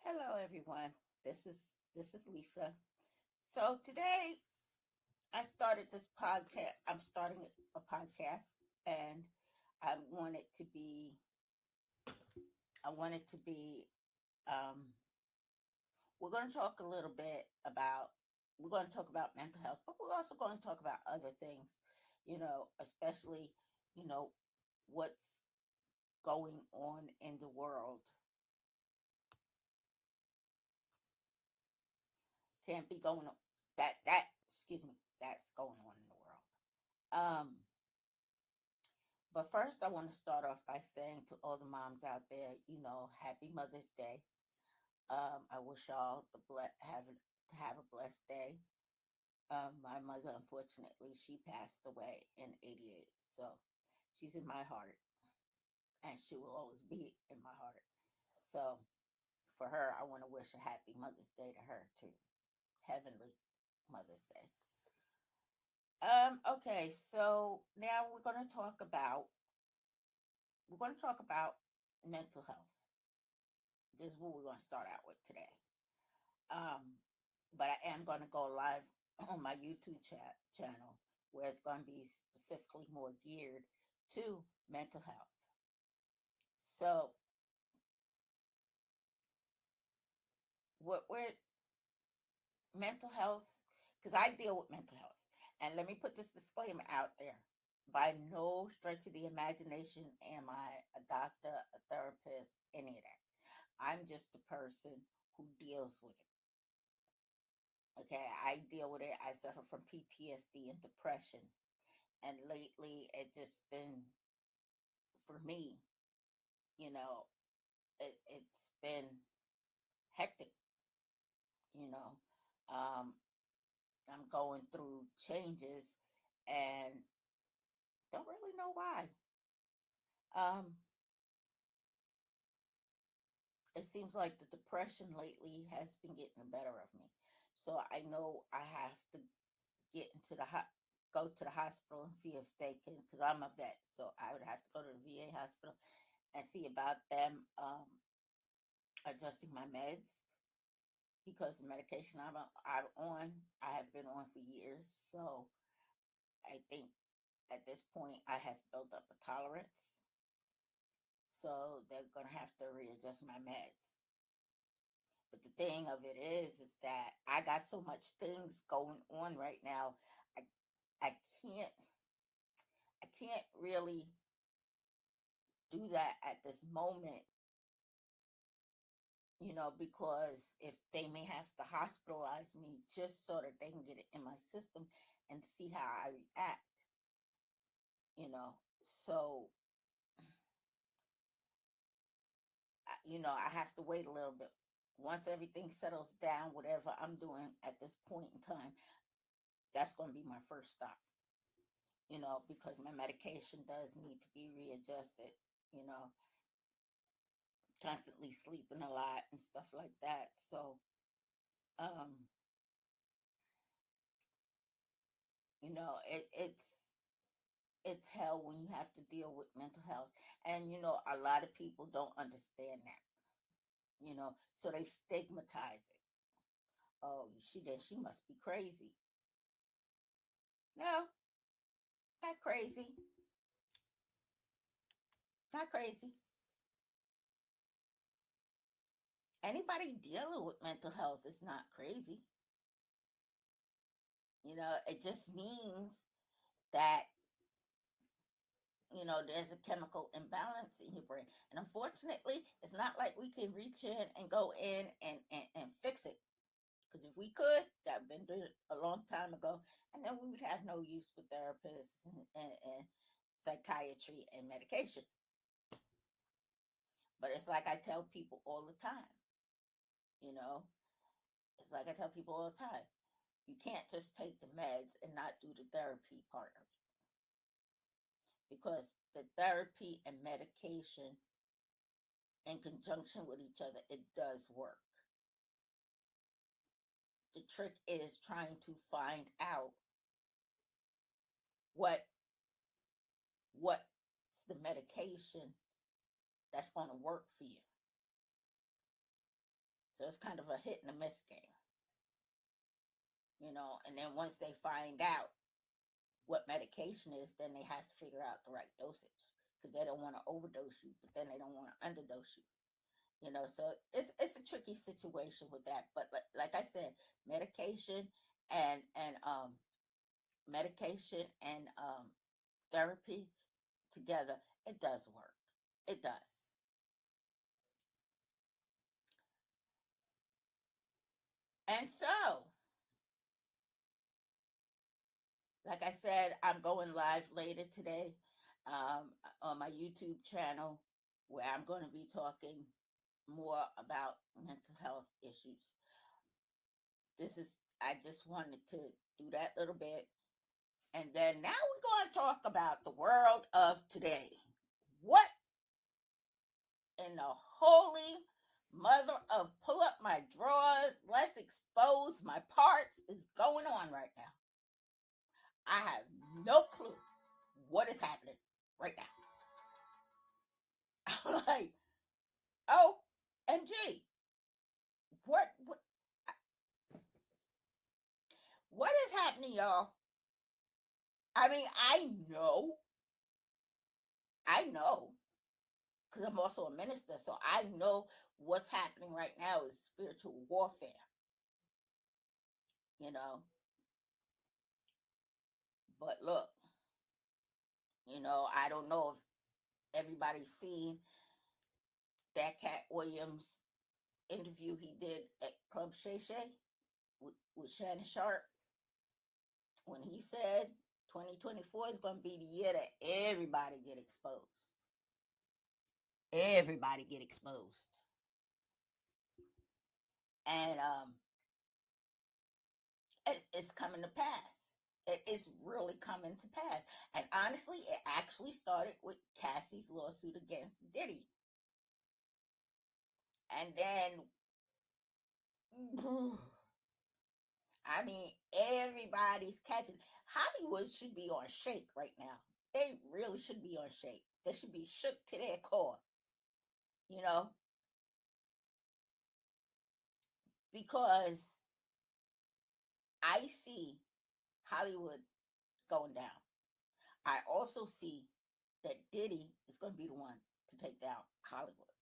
Hello, everyone. This is Lisa. So today I started this podcast. I'm starting a podcast, and I want it to be. I want it to be. Um, we're going to talk a little bit about. We're going to talk about mental health, but we're also going to talk about other things. Especially you know what's going on in the world. Can't be going on that. Excuse me. That's going on in the world. But first, I want to start off by saying to all the moms out there, happy Mother's Day. I wish y'all to have a blessed day. My mother, unfortunately, she passed away in '88, so she's in my heart, and she will always be in my heart. So for her, I want to wish a happy Mother's Day to her too, Heavenly Mother's Day. Okay, so now we're going to talk about mental health. This is what we're going to start out with today. Um, but I am going to go live on my YouTube channel where it's going to be specifically more geared to mental health. So, what we're mental health, because I deal with mental health, and let me put this disclaimer out there. By no stretch of the imagination am I a doctor, a therapist, any of that. I'm just a person who deals with it. Okay, I deal with it. I suffer from PTSD and depression. And lately, it just been, for me, you know, it's been hectic, you know. Um, I'm going through changes and don't really know why. Um, it seems like the depression lately has been getting the better of me. So I know I have to get into go to the hospital and see if they can, because I'm a vet, so I would have to go to the VA hospital and see about them adjusting my meds because the medication I'm on, I have been on for years. So I think at this point I have built up a tolerance. So they're gonna have to readjust my meds. But the thing of it is that I got so much things going on right now. I I can't I can't really do that at this moment, because if they may have to hospitalize me just so that they can get it in my system and see how I react, you know. So, I have to wait a little bit. Once everything settles down, whatever I'm doing at this point in time, that's going to be my first stop, because my medication does need to be readjusted, you know, constantly sleeping a lot and stuff like that. So, um, it's hell when you have to deal with mental health. And, a lot of people don't understand that, so they stigmatize it. Oh, she must be crazy. No, not crazy. Not crazy. Anybody dealing with mental health is not crazy. It just means that, there's a chemical imbalance in your brain. And unfortunately, it's not like we can reach in and go in and fix it. Because if we could, that would have been done a long time ago. And then we would have no use for therapists and psychiatry and medication. But it's like I tell people all the time, you know, it's like I tell people all the time. You can't just take the meds and not do the therapy part of it. Because the therapy and medication in conjunction with each other, it does work. The trick is trying to find out what what's the medication that's going to work for you. So it's kind of a hit and a miss game, And then once they find out what medication is, then they have to figure out the right dosage because they don't want to overdose you, but then they don't want to underdose you. So it's a tricky situation with that. But like I said, medication and medication and therapy together, it does work. It does. And so, like I said, I'm going live later today on my YouTube channel where I'm going to be talking more about mental health issues. I just wanted to do that little bit. And then now we're going to talk about the world of today. What in the holy mother of pull up my drawers, let's expose my parts is going on right now? I have no clue what is happening right now. I'm like, oh, MG, what what is happening, y'all? I mean, I know, because I'm also a minister, so I know what's happening right now is spiritual warfare, you know. But look, I don't know if everybody's seen that Cat Williams interview he did at Club Shay Shay with Shannon Sharp when he said 2024 is going to be the year that everybody get exposed. Everybody get exposed. And it's coming to pass. It's really coming to pass. And honestly, it actually started with Cassie's lawsuit against Diddy. And then, I mean, everybody's catching. Hollywood should be on shake right now. They really should be on shake. They should be shook to their core, you know, because I see Hollywood going down. I also see that Diddy is going to be the one to take down Hollywood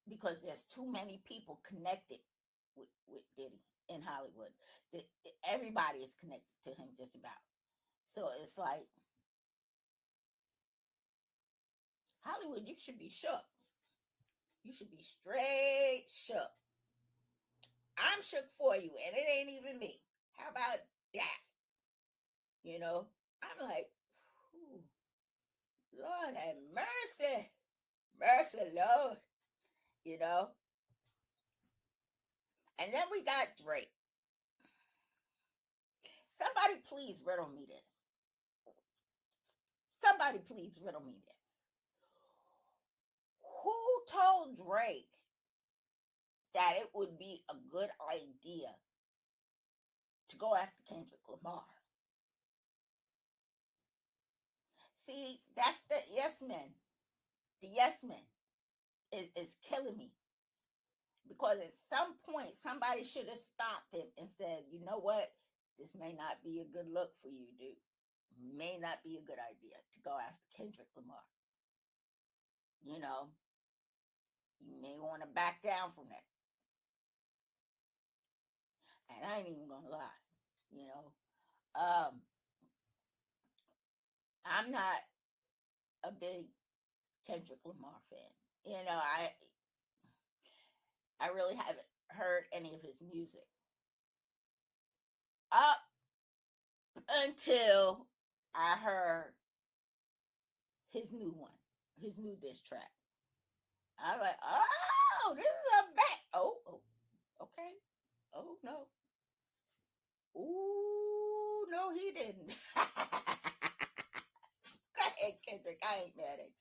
because there's too many people connected with Diddy in Hollywood. Everybody is connected to him just about. So it's like, Hollywood, you should be shook. You should be straight shook. I'm shook for you, and it ain't even me. How about that? You know, I'm like, Lord have mercy. Mercy, Lord. You know? And then we got Drake. Somebody please riddle me this. Somebody please riddle me this. Who told Drake that it would be a good idea to go after Kendrick Lamar? See, that's the yes men. The yes men is killing me. Because at some point, somebody should have stopped him and said, you know what? This may not be a good look for you, dude. May not be a good idea to go after Kendrick Lamar. You know, you may want to back down from that. And I ain't even gonna lie, you know. I'm not a big Kendrick Lamar fan. I really haven't heard any of his music up until I heard his new one, his new diss track. I was like, oh, this is a back. Oh, okay. Oh no. Ooh, no, he didn't. Go ahead, Kendrick. I ain't mad at you.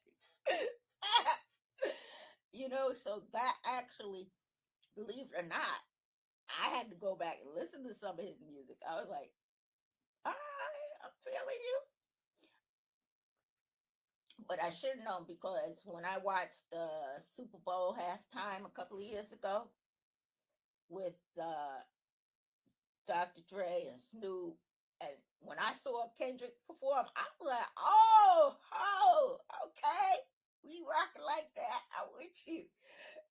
So that actually, believe it or not, I had to go back and listen to some of his music. I was like, all right, I'm feeling you. But I should have known because when I watched the Super Bowl halftime a couple of years ago with Dr. Dre and Snoop, and when I saw Kendrick perform, I was like, oh, okay, we rocking like that. I'm with you.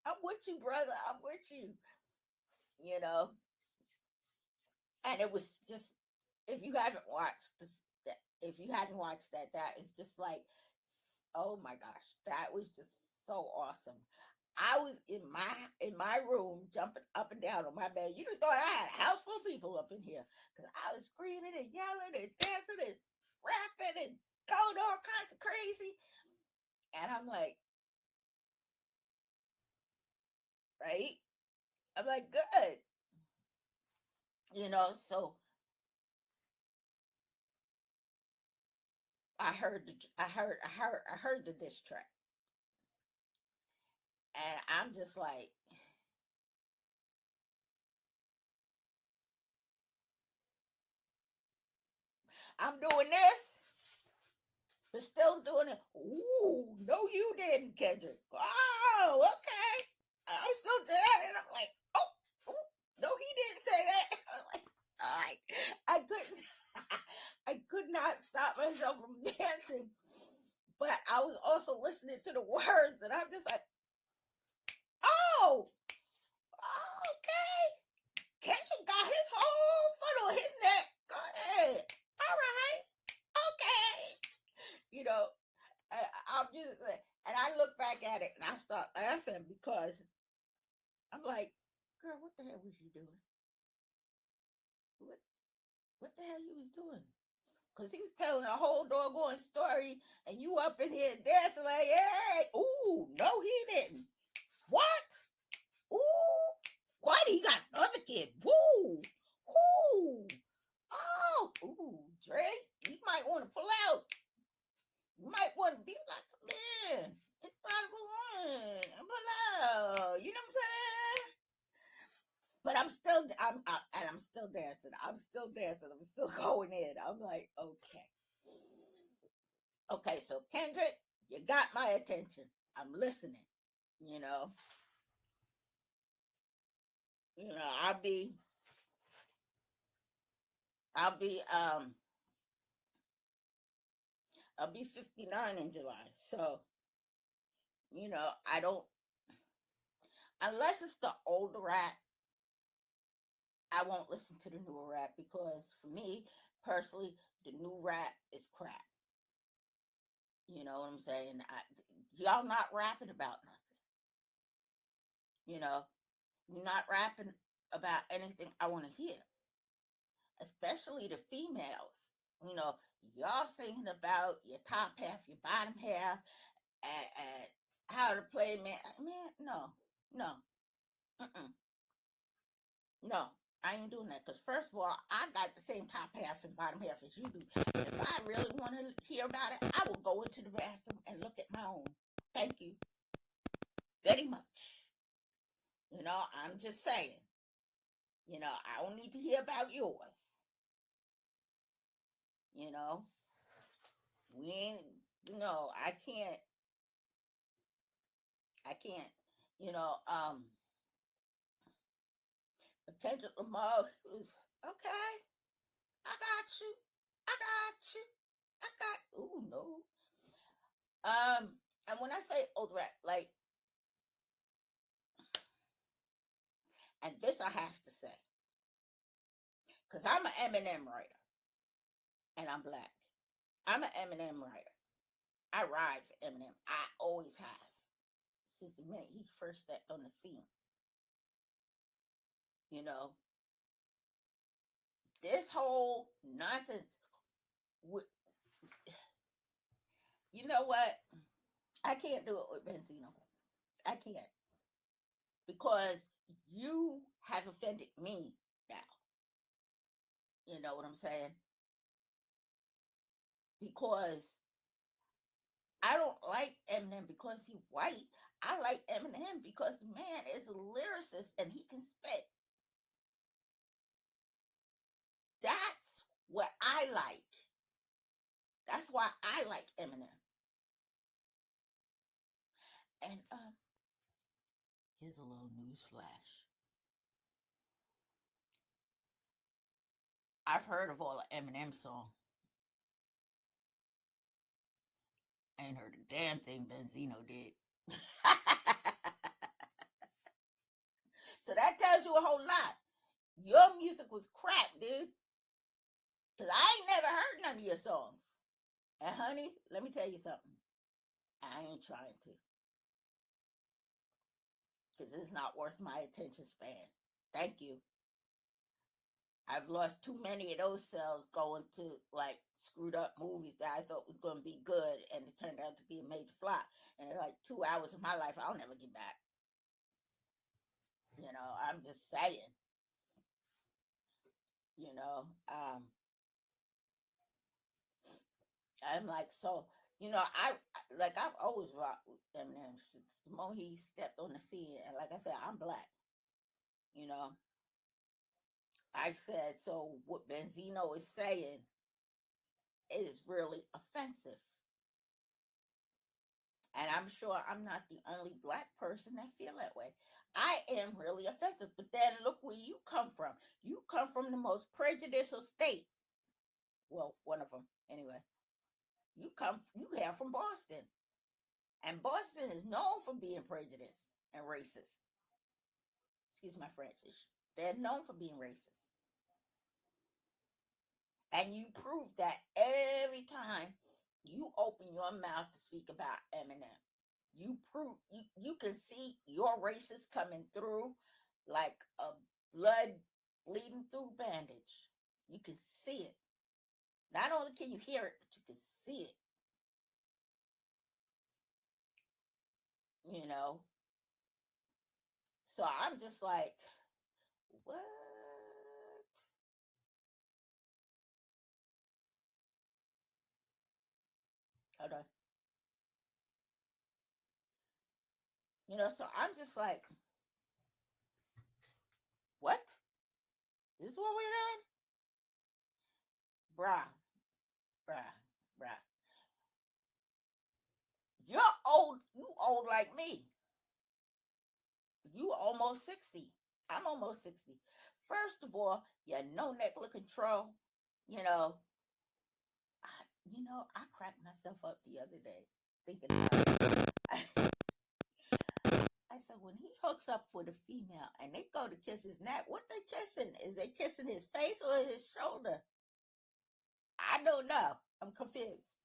I'm with you, brother. I'm with you. You know, and it was just if you haven't watched this, if you hadn't watched that, that is just like, oh my gosh, that was just so awesome. I was in my room jumping up and down on my bed. You just thought I had a house full of people up in here because I was screaming and yelling and dancing and rapping and going all kinds of crazy. And I'm like, right? I'm like, good, So I heard the diss track, and I'm just like, I'm doing this, but still doing it. Ooh, no, you didn't, Kendrick. Oh, okay. I'm still there, and I'm like, oh, ooh, no, he didn't say that. I was like, all right, I couldn't, I could not stop myself from dancing, but I was also listening to the words, and I'm just like, oh, okay. Kendrick got his whole foot on his neck. Go ahead. All right. Okay. You know, I'm just and I look back at it and I start laughing because I'm like, girl, what the hell was you doing? What what the hell you was doing? Because he was telling a whole doggone story and you up in here dancing like, hey, ooh, no, he didn't. What? Ooh, why he got another kid? Woo, woo. Oh, ooh, Drake, you might want to pull out. You might want to be like, man, it's possible one. Pull out. You know what I'm saying? But and I'm still dancing. I'm still dancing. I'm still going in. I'm like, okay, okay. So Kendrick, you got my attention. I'm listening. You know, I'll I'll be, um, I'll be 59 in July. So I don't unless it's the older rap. I won't listen to the newer rap because for me personally, the new rap is crap. You know what I'm saying? Y'all not rapping about nothing. You know, you're not rapping about anything I want to hear, especially the females. You know, y'all singing about your top half, your bottom half, and how to play man. Man, no, no, mm-mm, no. I ain't doing that because first of all, I got the same top half and bottom half as you do. And if I really want to hear about it, I will go into the bathroom and look at my own. Thank you very much. I'm just saying. I don't need to hear about yours. You know, we ain't. No, I can't. You know, um, but Kendrick Lamar was okay. I got you. I got you. I got. Ooh no. And when I say old rap, like, and this I have to say, because I'm an Eminem writer, and I'm black. I'm an Eminem writer. I ride for Eminem. I always have since the minute he first stepped on the scene. You know, this whole nonsense. With, you know what? I can't do it with Benzino. I can't because you have offended me now. You know what I'm saying? Because I don't like Eminem because he's white. I like Eminem because the man is a lyricist and he can spit. That's what I like. That's why I like Eminem. And here's a little news flash. I've heard of all the Eminem songs. I ain't heard a damn thing Benzino did. So that tells you a whole lot. Your music was crap, dude. Cause I ain't never heard none of your songs. And honey, let me tell you something. I ain't trying to. Cause it's not worth my attention span. Thank you. I've lost too many of those cells going to like screwed up movies that I thought was going to be good and it turned out to be a major flop. And like 2 hours of my life I'll never get back. I'm just saying. You know, I'm like so. I've always rocked with Eminem since the moment he stepped on the scene. And like I said, I'm black. You know, I said so. What Benzino is saying is really offensive. And I'm sure I'm not the only black person that feel that way. I am really offensive. But then look where you come from. You come from the most prejudicial state. Well, one of them anyway. You have from Boston. And Boston is known for being prejudiced and racist. Excuse my French. They're known for being racist. And you prove that every time you open your mouth to speak about Eminem. You can see your racist coming through like a blood bleeding through bandage. You can see it. Not only can you hear it, but you can see it. You know. So I'm just like, what? Hold on. So I'm just like, what? This is what we're doing? Bruh, bruh, bruh. You're old. You old like me. You almost 60. I'm almost 60. First of all, you no neckler control. You know, I cracked myself up the other day thinking about it. I said, when he hooks up with a female and they go to kiss his neck, what they kissing? Is they kissing his face or his shoulder? I don't know. I'm confused.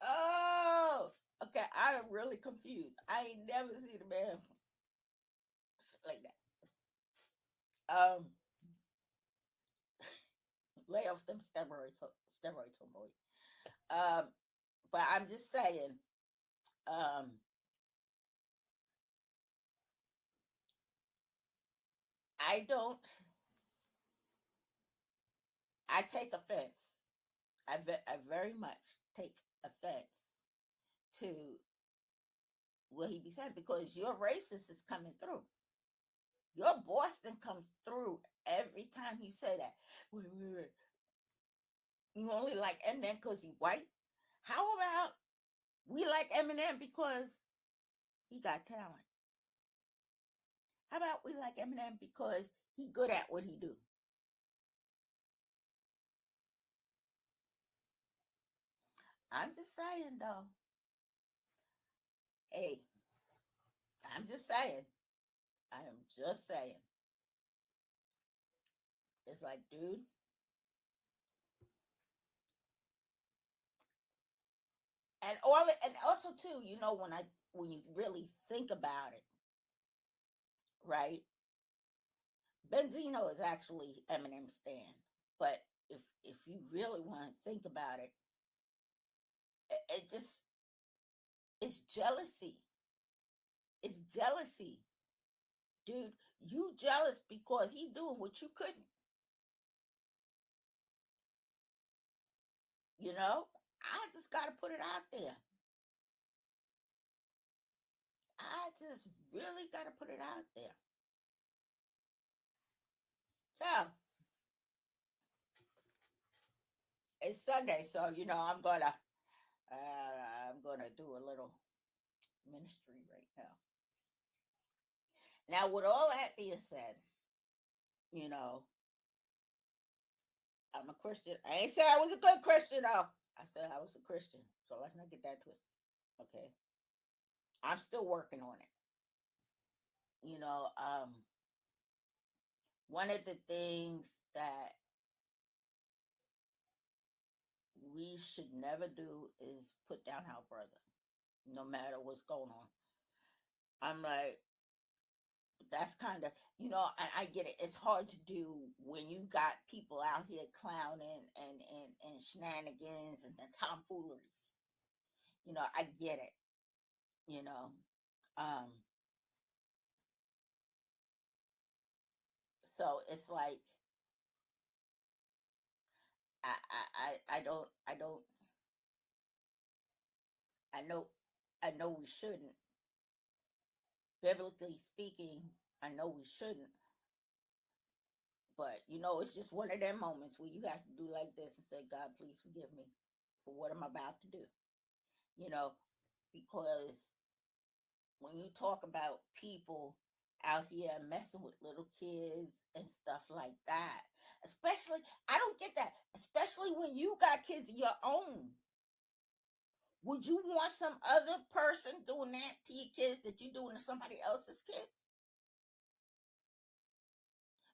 Oh, okay. I am really confused. I ain't never seen a man like that. Um, lay off them steroids, homeboy. Um, but I'm just saying. Um, I don't. I take offense. I very much take offense to what he be saying because your racist is coming through. Your Boston comes through every time you say that. Wait. You only like Eminem because he white? How about we like Eminem because he got talent? How about we like Eminem because he good at what he do? I'm just saying though. Hey, I'm just saying. I am just saying. It's like, dude, and also too, when you really think about it, right? Benzino is actually Eminem's stand, but if you really want to think about it, it just it's jealousy. It's jealousy, dude. You jealous because he doing what you couldn't. You know, I just got to put it out there. I just really got to put it out there. So it's Sunday, so I'm gonna do a little ministry right now. Now, with all that being said, you know, I'm a Christian. I ain't say I was a good Christian though. I said I was a Christian, so let's not get that twisted. Okay, I'm still working on it. You know, one of the things that we should never do is put down our brother, no matter what's going on. I'm like, that's kind of, I get it. It's hard to do when you got people out here clowning and shenanigans and the tomfooleries. I get it. You know, um, so it's like I don't. I know, I know we shouldn't. Biblically speaking, I know we shouldn't. But it's just one of them moments where you have to do like this and say, God, please forgive me for what I'm about to do. You know, because when you talk about people out here messing with little kids and stuff like that, especially, I don't get that, especially when you got kids of your own. Would you want some other person doing that to your kids that you're doing to somebody else's kids?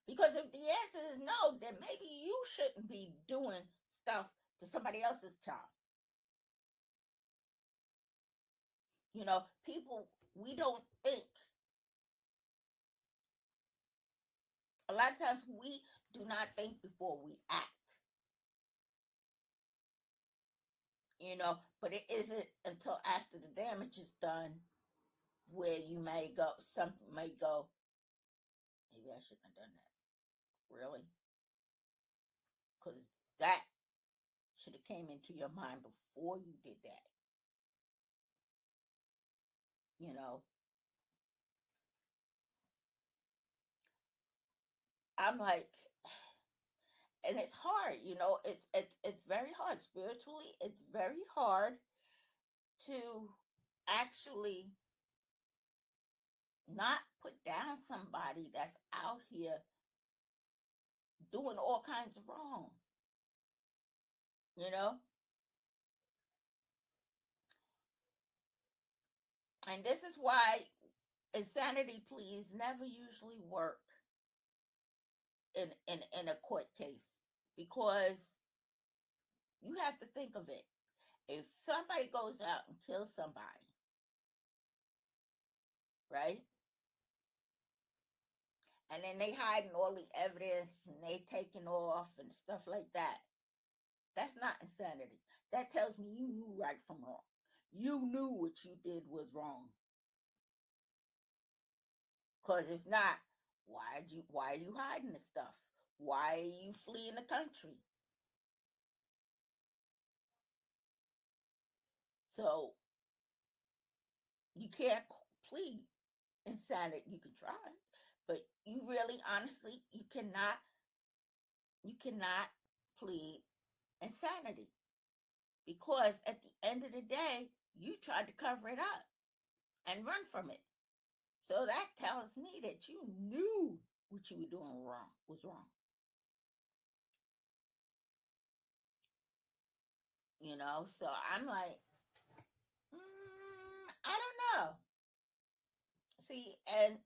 Because if the answer is no, then maybe you shouldn't be doing stuff to somebody else's child. People, we don't think. A lot of times we do not think before we act, but it isn't until after the damage is done where you may go, something may go, maybe I shouldn't have done that. Really? Because that should have came into your mind before you did that. You know, I'm like, and it's hard. It's very hard spiritually. It's very hard to actually not put down somebody that's out here doing all kinds of wrong. You know, and this is why insanity pleas never usually work in a court case, because you have to think of it. If somebody goes out and kills somebody, right? And then they hiding all the evidence and they taking off and stuff like that. That's not insanity. That tells me you knew right from wrong. You knew what you did was wrong. Cause if not, why are you hiding the stuff? Why are you fleeing the country? So you can't plead insanity. You can try, but you really honestly you cannot plead insanity, because at the end of the day, you tried to cover it up and run from it. So that tells me that you knew what you were doing wrong was wrong. So I'm like, I don't know. See, and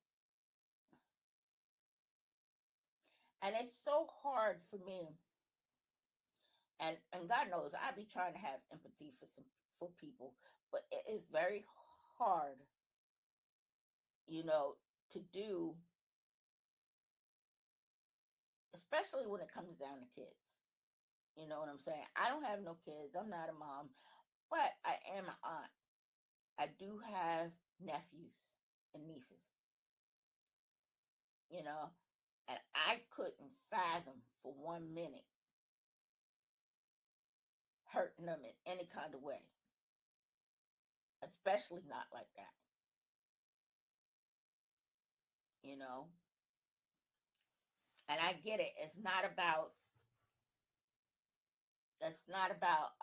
it's so hard for me, and God knows I be trying to have empathy for people, but it is very hard, you know, to do, especially when it comes down to kids. You know what I'm saying? I don't have no kids. I'm not a mom, but I am an aunt. I do have nephews and nieces, you know, and I couldn't fathom for 1 minute hurting them in any kind of way, especially not like that, you know. And I get it. It's not about That's not about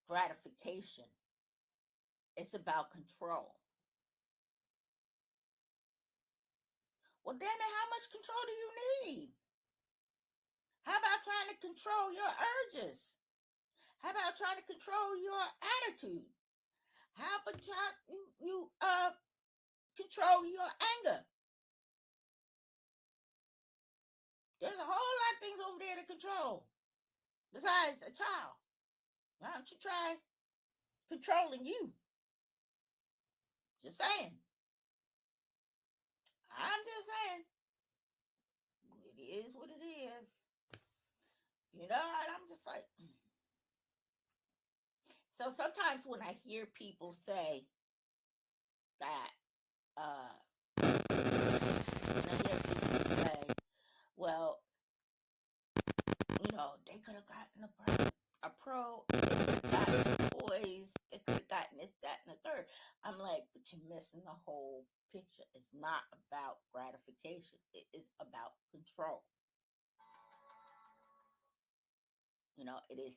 gratification. It's about control. Well, damn it, how much control do you need? How about trying to control your urges? How about trying to control your attitude? How about you control your anger? There's a whole lot of things over there to control besides a child. Why don't you try controlling you? Just saying. I'm just saying. It is what it is. You know, and I'm just like, so sometimes when I hear people say that, when I hear people say, well, they could have gotten a pro, they could have gotten toys, they could have gotten this, that, and the third. I'm like, but you're missing the whole picture. It's not about gratification. It is about control. It is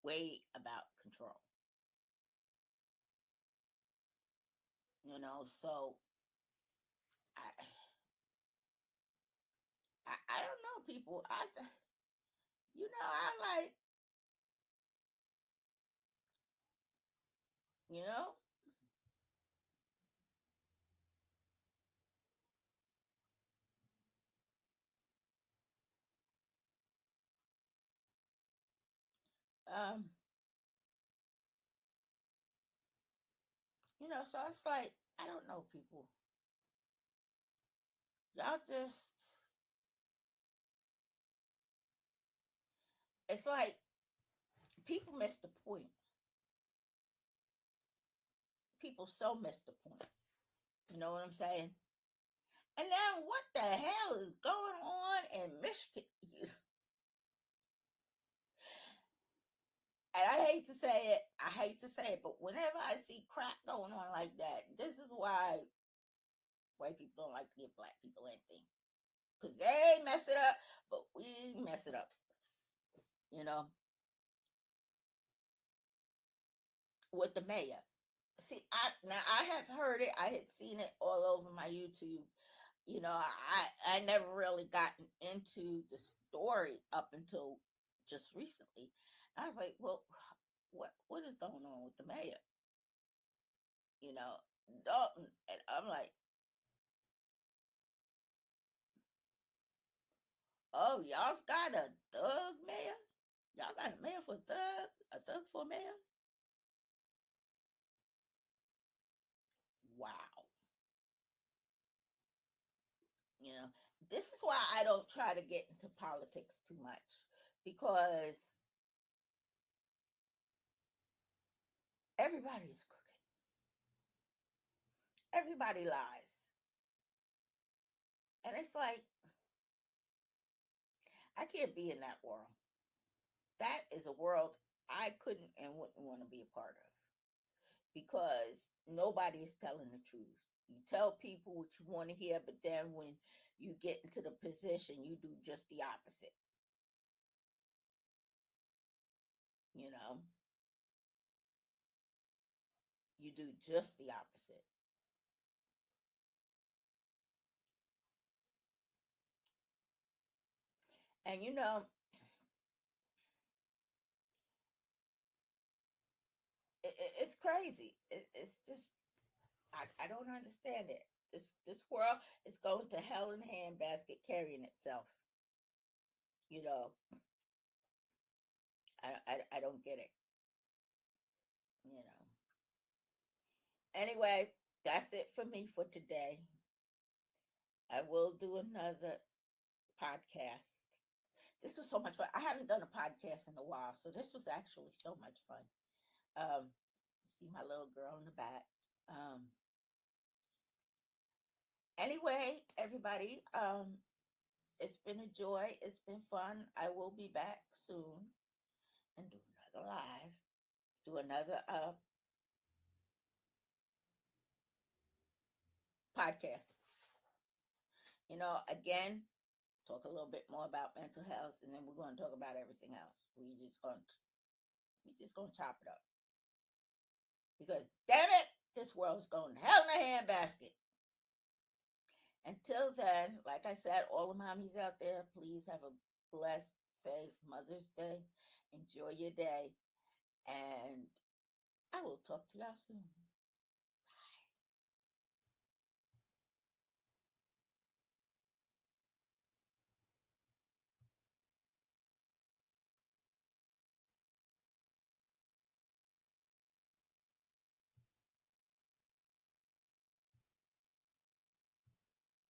way about control. So I, I don't know, people. I like, you know, um, so it's like, I don't know, people. Y'all just, it's like people miss the point. People so miss the point. You know what I'm saying? And then what the hell is going on in Michigan? And I hate to say it, but whenever I see crap going on like that, this is why white people don't like to give black people anything. Because they mess it up, but we mess it up. You know, with the mayor. See, I have heard it. I had seen it all over my YouTube. I never really gotten into the story up until just recently. I was like, well, what is going on with the mayor? You know, Dalton, and I'm like, oh, y'all's got a thug mayor. Y'all got a mayor for a thug for a mayor. Wow. You know, this is why I don't try to get into politics too much because everybody is crooked. Everybody lies. And it's like, I can't be in that world. That is a world I couldn't and wouldn't want to be a part of because nobody is telling the truth. You tell people what you want to hear, but then when you get into the position, you do just the opposite. You know, you do just the opposite. And it's crazy. It's just I don't understand it. This world is going to hell in a handbasket carrying itself. You know, I don't get it. You know. Anyway, that's it for me for today. I will do another podcast. This was so much fun. I haven't done a podcast in a while, so this was actually so much fun. Um, see my little girl in the back. Um, anyway, everybody, it's been a joy. It's been fun. I will be back soon and do another live, do another podcast. Again, talk a little bit more about mental health, and then we're going to talk about everything else. We just gonna chop it up because damn it, this world's going to hell in a handbasket. Until then, like I said, all the mommies out there, please have a blessed, safe Mother's Day. Enjoy your day, and I will talk to y'all soon.